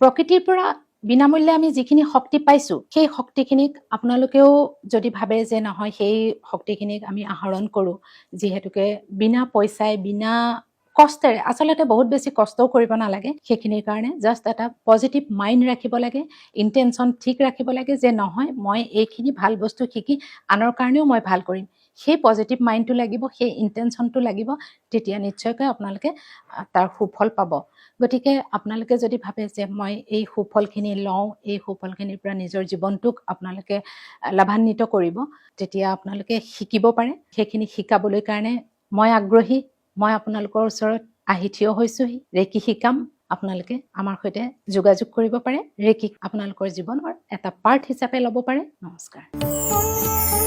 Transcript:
প্ৰকৃতিৰ পৰা বিনামূল্যে আমি যিখিনি শক্তি পাইছো সেই শক্তিখিনিক আপোনালোকেও যদি ভাবে যে নহয় সেই শক্তিখিনিক আমি আহৰণ কৰো যিহেতুকে বিনা পইচাই বিনা কষ্টেৰে আচলতে বহুত বেছি কষ্টও কৰিব নালাগে সেইখিনিৰ কাৰণে জাষ্ট এটা পজিটিভ মাইণ্ড ৰাখিব লাগে ইণ্টেনশ্যন ঠিক ৰাখিব লাগে যে নহয় মই এইখিনি ভাল বস্তু শিকি আনৰ কাৰণেও মই ভাল কৰিম সেই পজিটিভ মাইণ্ডটো লাগিব সেই ইণ্টেনশ্যনটো লাগিব তেতিয়া নিশ্চয়কৈ আপোনালোকে তাৰ সুফল পাব গতিকে আপোনালোকে যদি ভাবে যে মই এই সুফলখিনি লওঁ এই সুফলখিনিৰ পৰা নিজৰ জীৱনটোক আপোনালোকে লাভান্বিত কৰিব তেতিয়া আপোনালোকে শিকিব পাৰে সেইখিনি শিকাবলৈ কাৰণে মই আগ্ৰহী মই আপোনালোকৰ ওচৰত আহি থিয় হৈছোহি ৰেকি শিকাম আপোনালোকে আমাৰ সৈতে যোগাযোগ কৰিব পাৰে ৰেকি আপোনালোকৰ জীৱনৰ এটা পাৰ্ট হিচাপে ল'ব পাৰে নমস্কাৰ